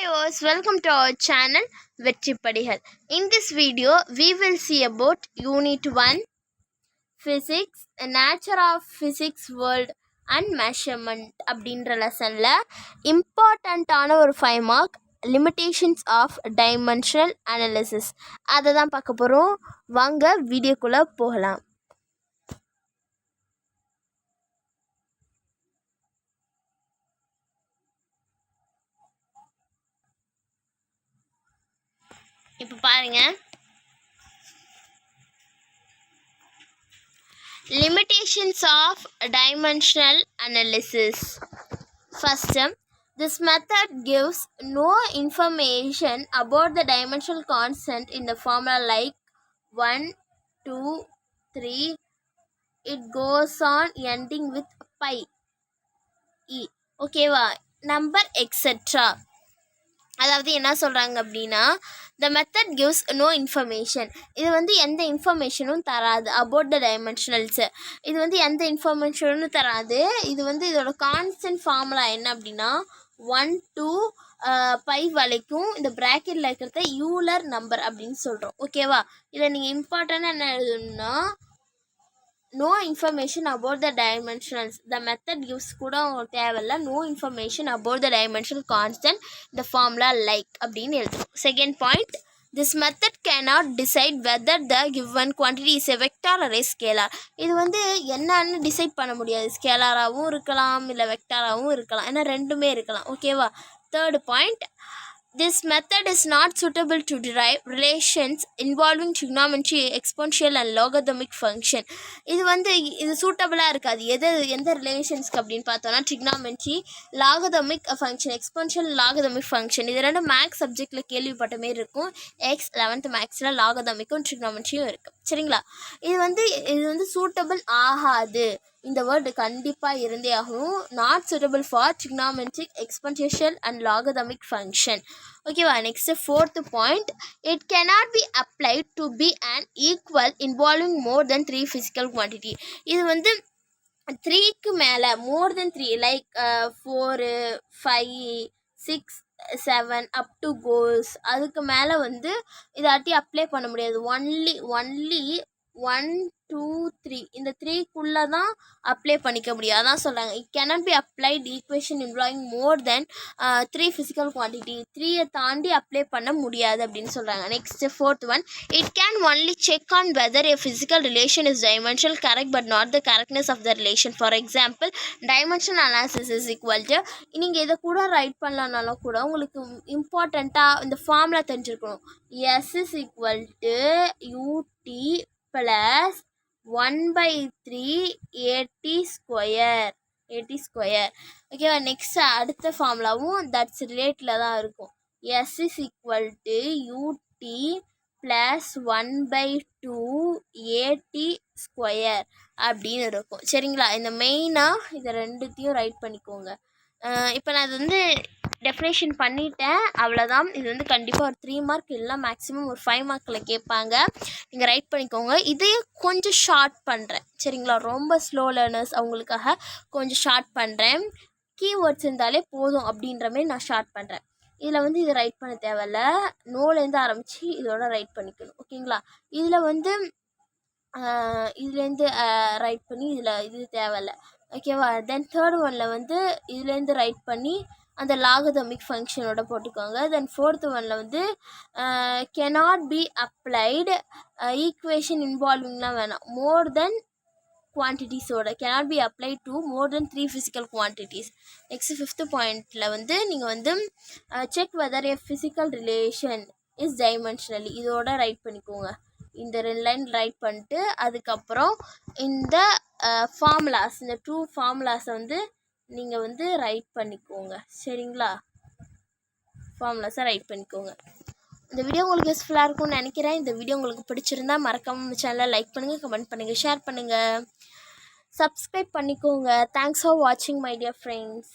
viewers, welcome to our channel Vetripadigal. In this video, we will see about Unit 1 Physics, Nature of Physics World and Measurement அப்படின்ற லெசனில் இம்பார்ட்டண்ட்டான ஒரு 5 mark limitations of dimensional analysis அதை தான் பார்க்க போகிறோம். வாங்க வீடியோக்குள்ளே போகலாம். இப்போ பாருங்க, limitations of dimensional analysis. First, this method gives no information about the dimensional constant in the formula like 1, 2, 3. It goes on ending with pi e. ஓகேவா, நம்பர் எக்ஸெட்ரா. அதாவது என்ன சொல்கிறாங்க அப்படின்னா, the method gives no information. இது வந்து எந்த இன்ஃபர்மேஷனும் தராது. About the டைமென்ஷனல்ஸு இது வந்து எந்த இன்ஃபர்மேஷனும் தராது. இது வந்து இதோட கான்ஸ்டன்ட் ஃபார்முலா என்ன அப்படின்னா 1 to பை வரைக்கும் இந்த ப்ராக்கெட்டில் இருக்கிறத யூலர் நம்பர் அப்படின்னு சொல்கிறோம். ஓகேவா, இதில் நீங்கள் இம்பார்ட்டண்டாக என்ன எழுதணும்னா no information about the dimensionals. The method gives கூட உங்களுக்கு தேவையில்ல. no information about the dimensional constant the formula like அப்படின்னு எழுதணும். Second point, this method cannot decide whether the given quantity is a vector or a scalar. இது வந்து என்னன்னு decide பண்ண முடியாது. ஸ்கேலாராகவும் இருக்கலாம், இல்லை வெக்டாராகவும் இருக்கலாம், ஏன்னா ரெண்டுமே இருக்கலாம். ஓகேவா. Third point, this method is not suitable to derive relations involving trigonometry, exponential and logarithmic function. இது வந்து இது சூட்டபிளாக இருக்காது. எந்த ரிலேஷன்ஸ்க்கு அப்படின்னு பார்த்தோன்னா trigonometry, logarithmic function, exponential logarithmic function. இது ரெண்டு மேக்ஸ் சப்ஜெக்டில் கேள்விப்பட்ட மாரி இருக்கும். 11th மேக்ஸில் லாகதமிக்கும் ட்ரிக்னாமெட்ரியும் இருக்குது. சரிங்களா. இது வந்து சூட்டபிள் ஆகாது. இந்த வேர்டு கண்டிப்பாக இருந்தே ஆகும். Not suitable for trigonometric, exponential and logarithmic function. ஓகேவா. Next fourth point, it cannot be applied to be an equal involving more than 3 physical quantity. இது வந்து 3க்கு மேலே more than 3 like 4, 5, 6, 7 up to கோஸ். அதுக்கு மேலே வந்து இதாட்டி அப்ளை பண்ண முடியாது. ஒன்லி 1, 2, 3 இந்த 3க்குள்ளே தான் அப்ளை பண்ணிக்க முடியும். அதான் சொல்கிறாங்க, it cannot be applied equation involving more than 3 physical quantity. 3யை தாண்டி அப்ளை பண்ண முடியாது அப்படின்னு சொல்கிறாங்க. Next fourth one, it can only check on whether a physical relation is dimensional correct but not the correctness of the relation. For example, dimensional analysis is equal to, நீங்கள் இதை கூட right பண்ணலனாலும் கூட உங்களுக்கு இம்பார்ட்டண்ட்டாக இந்த ஃபார்முலா தெரிஞ்சிருக்கணும். S is equal to ut plus 1/3 AT square. ஓகேவா. Next அடுத்த ஃபார்முலாவும் தட்ஸ் ரிலேட்டில் தான் இருக்கும். S is equal to ut plus 1/2 AT square அப்படின்னு இருக்கும். சரிங்களா. இந்த மெயினாக இதை ரெண்டுத்தையும் ரைட் பண்ணிக்கோங்க. இப்போ நான் இது வந்து டெஃபினேஷன் பண்ணிட்டேன், அவ்வளோதான். இது வந்து கண்டிப்பாக ஒரு 3 மார்க் இல்லை மேக்ஸிமம் ஒரு 5 மார்க்கில் கேட்பாங்க. நீங்கள் ரைட் பண்ணிக்கோங்க. இதையே கொஞ்சம் ஷார்ட் பண்ணுறேன். சரிங்களா. ரொம்ப ஸ்லோ லேர்னர்ஸ் அவங்களுக்காக கொஞ்சம் ஷார்ட் பண்ணுறேன். கீவேர்ட்ஸ் இருந்தாலே போதும் அப்படின்ற மாதிரி நான் ஷார்ட் பண்ணுறேன். இதில் வந்து இதை ரைட் பண்ண தேவையில்ல. நோலேருந்து ஆரம்பித்து இதோட ரைட் பண்ணிக்கணும். ஓகேங்களா. இதில் வந்து இதுலேருந்து ரைட் பண்ணி இது தேவையில்லை. ஓகேவா. தென் தேர்ட் ஒனில் வந்து இதுலேருந்து ரைட் பண்ணி அந்த லாகதமிக் ஃபங்க்ஷனோட போட்டுக்கோங்க. தென் ஃபோர்த் ஒனில் வந்து கெனாட் பி அப்ளைடு ஈக்குவேஷன் இன்வால்விங்லாம் வேணாம். மோர் தென் குவான்டிட்டிஸோட cannot be applied to more than 3 physical quantities. Next fifth பாயிண்டில் வந்து நீங்கள் வந்து check weather a physical relation is dimensionally இதோட ரைட் பண்ணிக்கோங்க. இந்த 2 லைன் ரைட் பண்ணிட்டு அதுக்கப்புறம் இந்த ஃபார்முலாஸ், இந்த 2 ஃபார்முலாஸை வந்து நீங்கள் வந்து ரைட் பண்ணிக்கோங்க. சரிங்களா. ஃபார்முலாஸை ரைட் பண்ணிக்கோங்க. இந்த வீடியோ உங்களுக்கு யூஸ்ஃபுல்லாக இருக்கும்னு நினைக்கிறேன். இந்த வீடியோ உங்களுக்கு பிடிச்சிருந்தா மறக்காம நம்ம சேனலை லைக் பண்ணுங்கள், கமெண்ட் பண்ணுங்கள், ஷேர் பண்ணுங்கள், சப்ஸ்கிரைப் பண்ணிக்கோங்க. தேங்க்ஸ் ஃபார் வாட்சிங் மை டியர் ஃப்ரெண்ட்ஸ்.